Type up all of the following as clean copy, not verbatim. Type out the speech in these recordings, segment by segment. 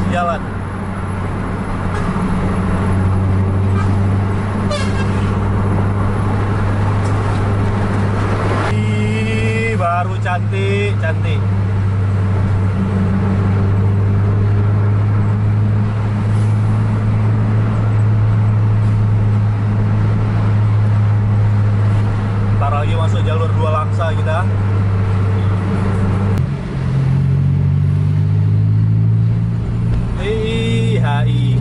jalan. Ih, baru cantik, cantik. Ntar lagi masuk jalur dua Langsa kita. HI.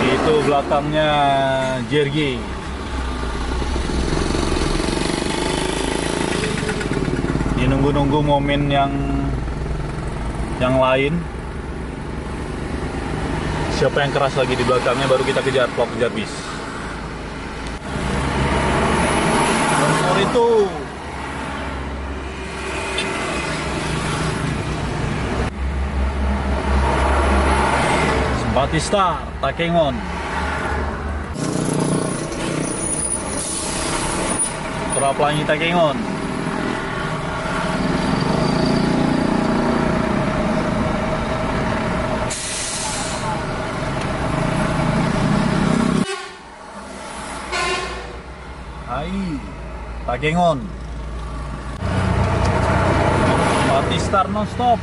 Itu belakangnya Jergy. Ini nunggu-nunggu momen yang lain. Siapa yang keras lagi di belakangnya, baru kita kejar vlog, kejar bis. Nomor itu Batistar, Takengon. Pelangi Takengon. Takengon. Batistar non-stop.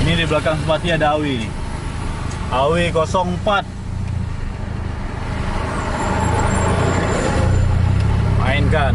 Ini di belakang Sempati ada Awi nih. Awi 04. Mainkan.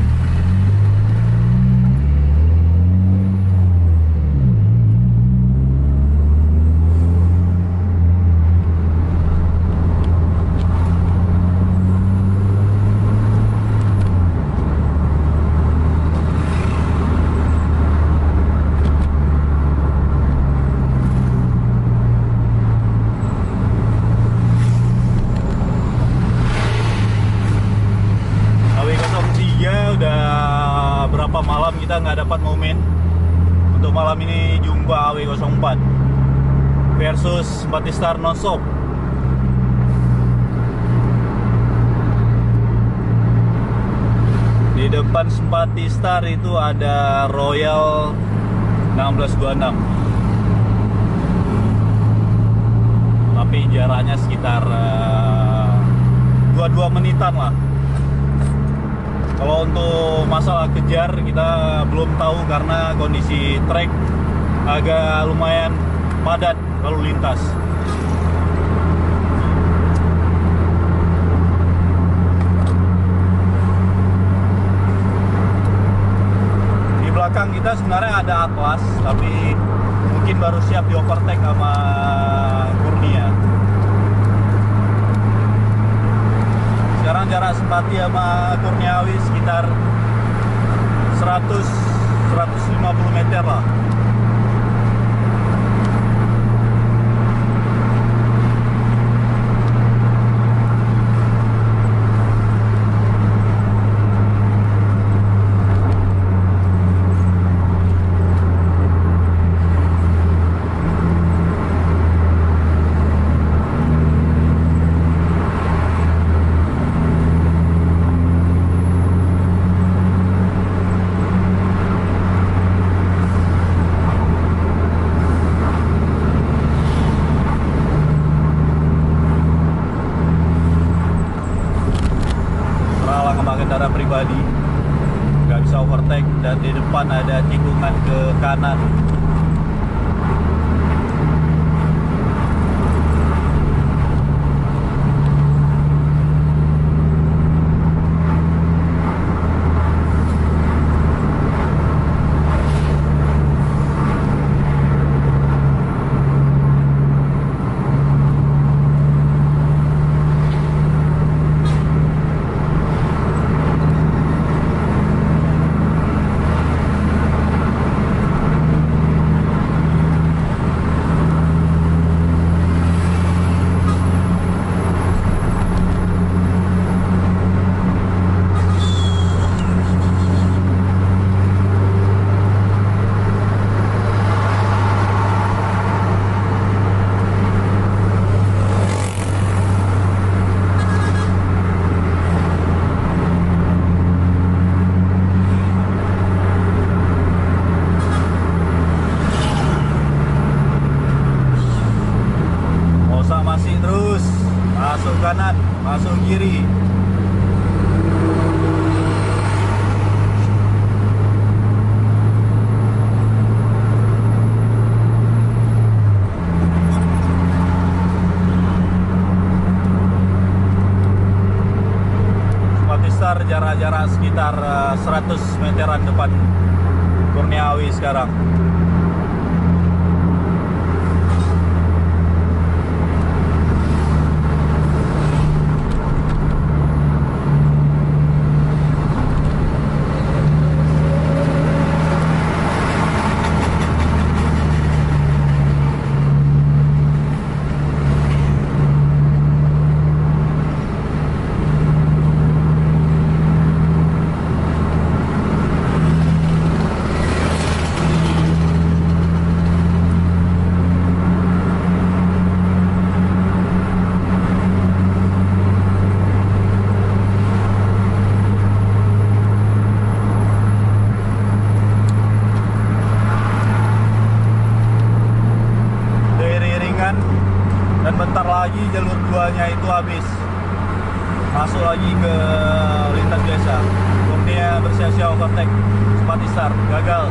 Malam kita nggak dapat momen. Untuk malam ini jumpa AW04 versus Batistar non-stop. Di depan Batistar itu ada Royal 1626, tapi jaraknya sekitar 22 menitan lah. Kalau untuk masalah kejar kita belum tahu karena kondisi trek agak lumayan padat lalu lintas. Di belakang kita sebenarnya ada Atlas, tapi mungkin baru siap di overtake sama Kurnia. Sekarang jarak Sempati sama Kurniawi sekitar 100-150 meter lah. Kendaraan pribadi nggak bisa overtake, dan di depan ada tikungan ke kanan. masuk kanan, masuk kiri. Star jarak-jarak sekitar 100 meteran depan Kurniawi sekarang. Dan bentar lagi jalur 2-nya itu habis, masuk lagi ke lintas desa. Kurnia bersia-sia overtake Smartistar, gagal.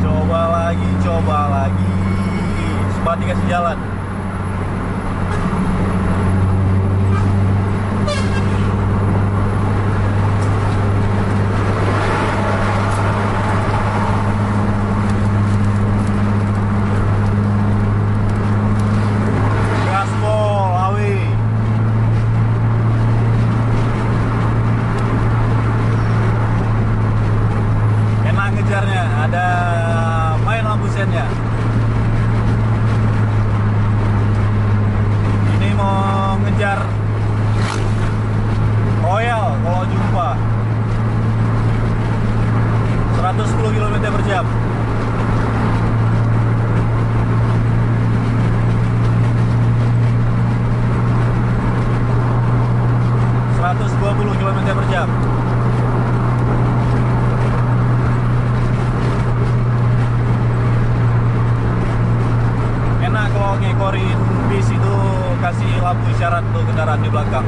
Coba lagi Smart dikasih jalan. Ada main lampu sennya. Ini mau ngejar Royal kalau jumpa 110 km per jam. Km per jam. Enak kalau ngekorin bis itu kasih lampu isyarat tuh kendaraan di belakang.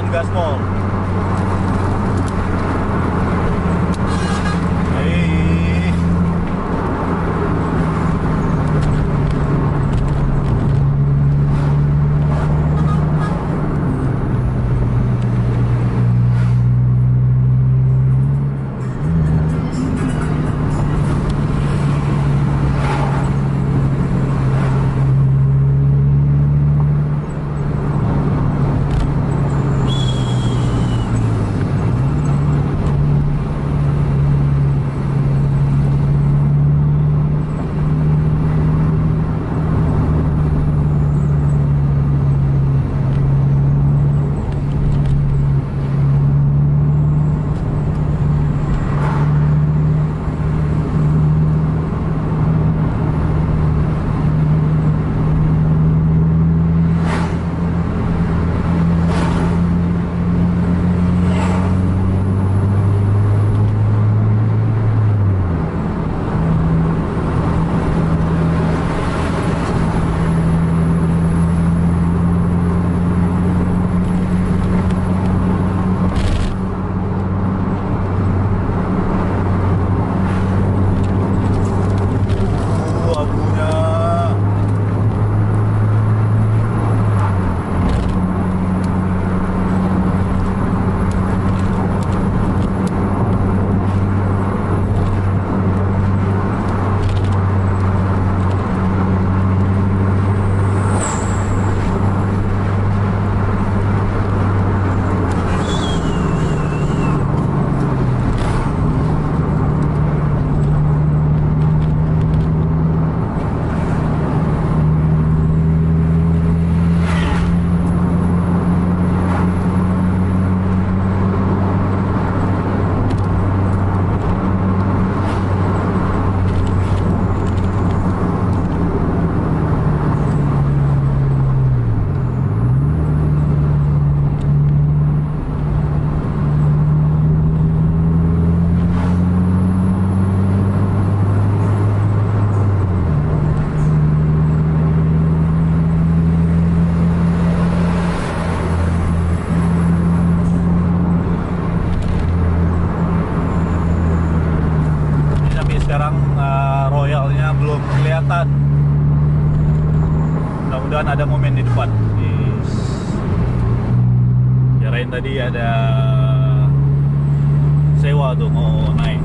Gaspol. belum kelihatan. Mudah-mudahan ada momen di depan. Yes. Kirain tadi ada sewa tuh mau naik.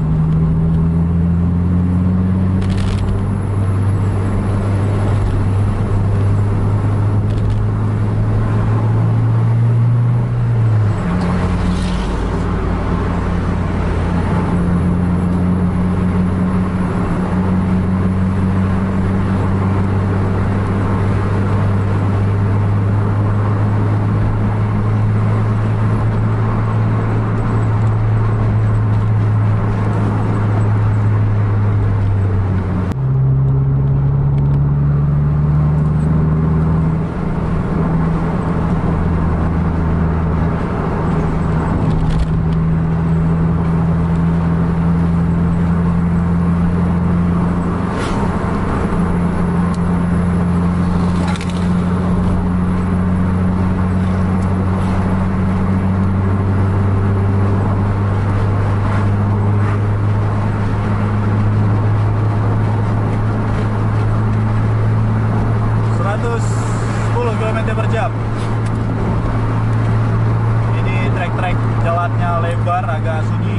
Agak sunyi,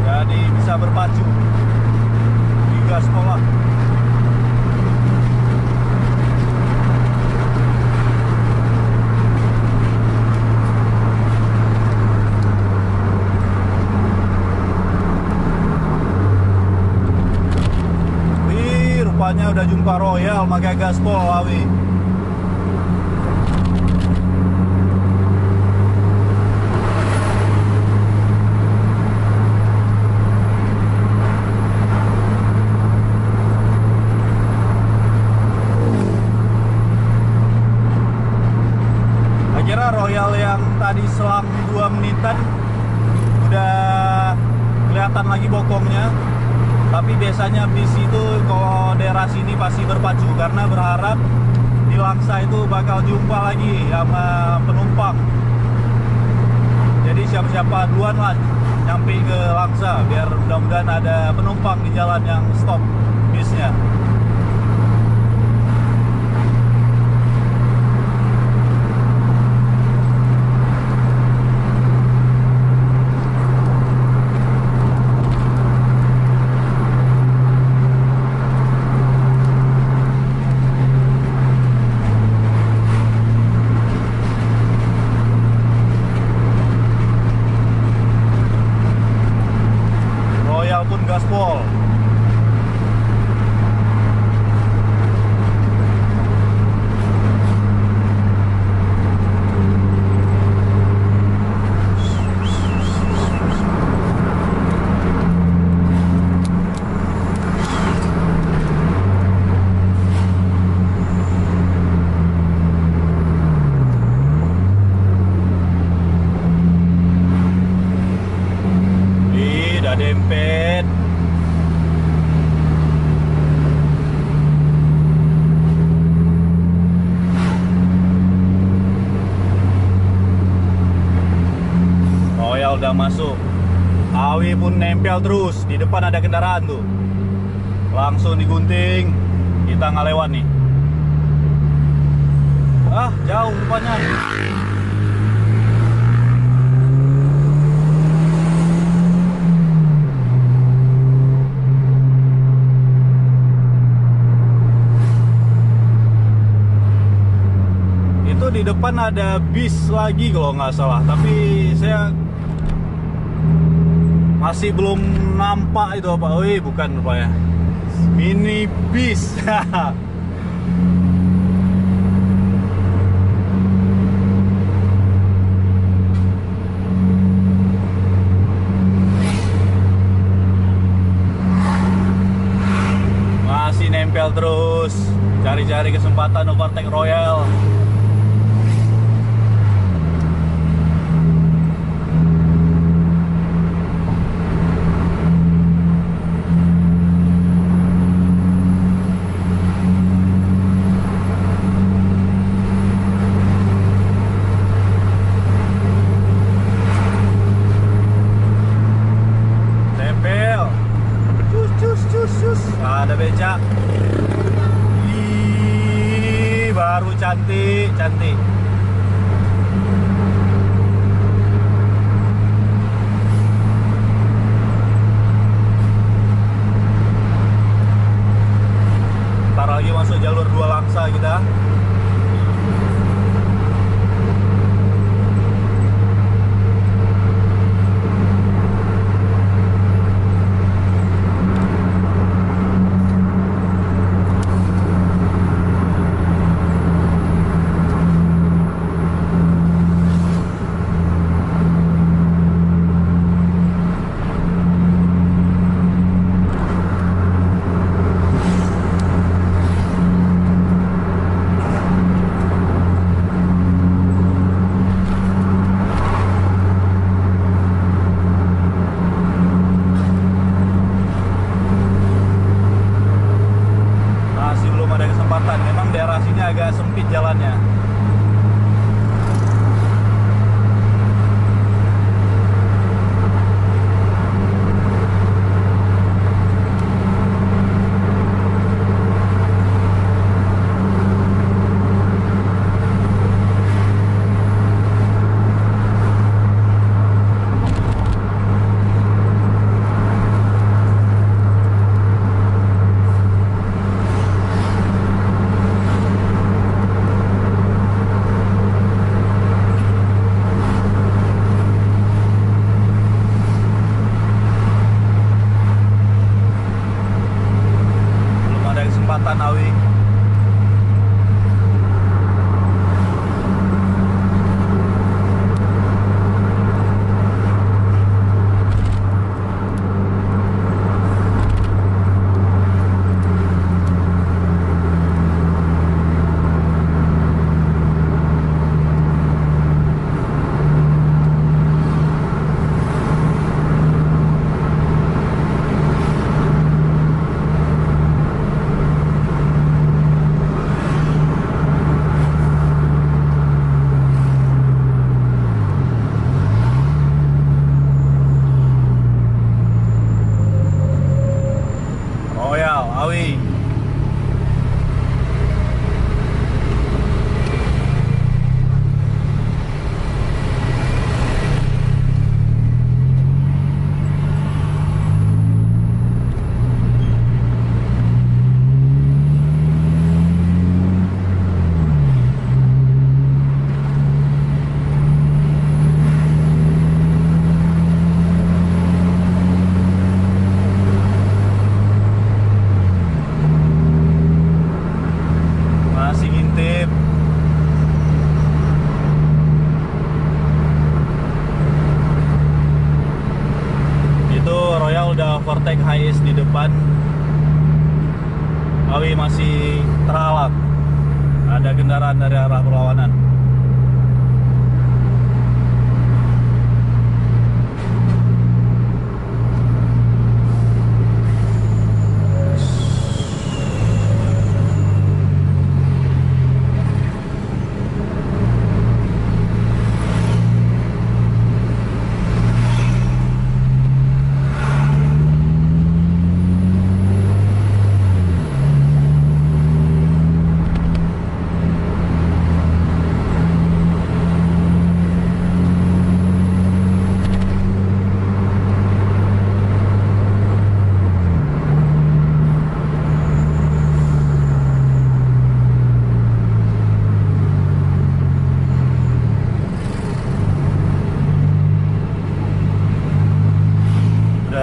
jadi bisa berpacu di gaspol lah. Wih, rupanya udah jumpa Royal pakai gaspol awi. Royal yang tadi selang 2 menitan udah kelihatan lagi bokongnya, tapi biasanya bis itu kalau daerah sini pasti berpacu karena berharap di Langsa itu bakal jumpa lagi sama penumpang. Jadi siapa-siapa duluan lah nyampe ke Langsa biar mudah-mudahan ada penumpang di jalan yang stop bisnya. Gaspol. Udah dempet. Royal udah masuk. Awi pun nempel terus. Di depan ada kendaraan tuh. Langsung digunting. Kita nggak lewat nih. Ah, jauh rupanya. Di depan ada bis lagi kalau nggak salah, tapi saya masih belum nampak itu apa. Wih, bukan rupanya mini bis. Masih nempel terus, cari-cari kesempatan overtake Royal. Cus, cus. Ada becak. Ih, baru cantik, cantik. Ntar lagi masuk jalur 2 Langsa kita. Memang daerah sini agak sempit jalannya. Awi. overtake highest di depan. Awi masih terhalang, ada kendaraan dari arah berlawanan.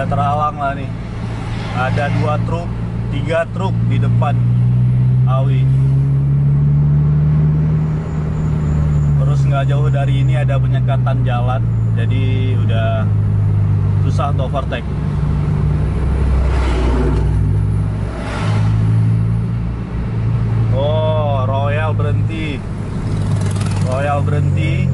Terhalang lah nih, ada 2 truk, 3 truk di depan Awi. Terus nggak jauh dari ini ada penyekatan jalan, jadi udah susah untuk overtake. Oh, Royal berhenti, Royal berhenti.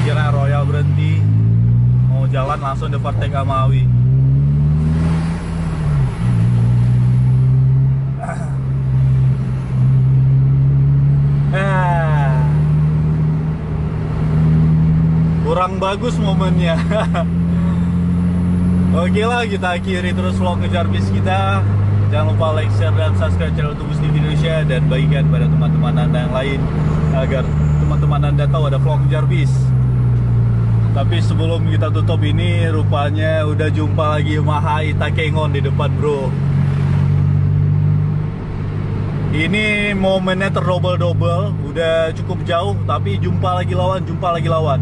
Akhirnya Royal berhenti, mau jalan langsung di overtake sama Awi. kurang bagus momennya. Oke lah, kita akhiri terus vlog Ngejar Bis kita. Jangan lupa like, share, dan subscribe channel Tubus TV Indonesia, dan bagikan pada teman-teman Anda yang lain agar teman-teman Anda tahu ada vlog Ngejar Bis. Tapi sebelum kita tutup ini, rupanya udah jumpa lagi sama HI Takengon di depan, bro. Ini momennya terdouble-double, udah cukup jauh, tapi jumpa lagi lawan.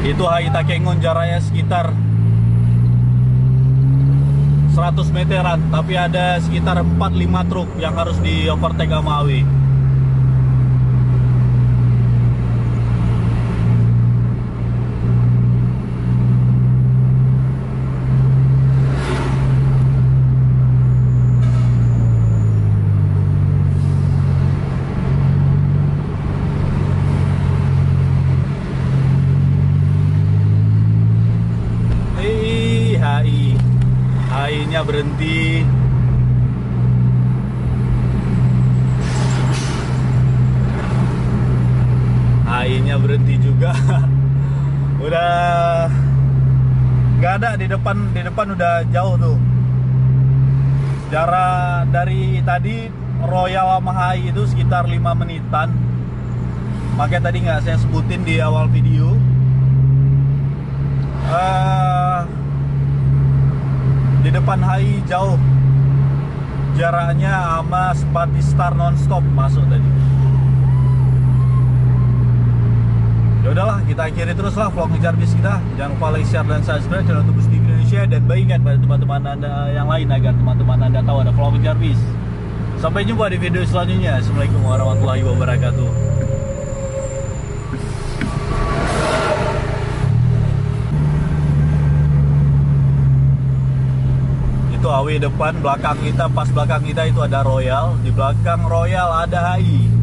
Itu HI Takengon, jaraknya sekitar 100 meteran, tapi ada sekitar 4-5 truk yang harus di overtake sama AW. HI-nya berhenti. HI-nya berhenti juga. Udah nggak ada di depan udah jauh tuh. Jarak dari tadi Royal sama HI itu sekitar 5 menitan. Makanya tadi nggak saya sebutin di awal video. Di depan HI jauh jaraknya sama Spatistar nonstop masuk tadi. Ya udahlah, kita akhiri terus lah vlog Ngejar Bis kita. Jangan lupa like, share, dan subscribe channel Tubus TV Indonesia, dan bagikan pada teman-teman Anda yang lain agar teman-teman Anda tahu ada vlog Ngejar Bis. Sampai jumpa di video selanjutnya. Assalamualaikum warahmatullahi wabarakatuh. Itu AW depan, belakang kita, pas belakang kita itu ada Royal, di belakang Royal ada HI.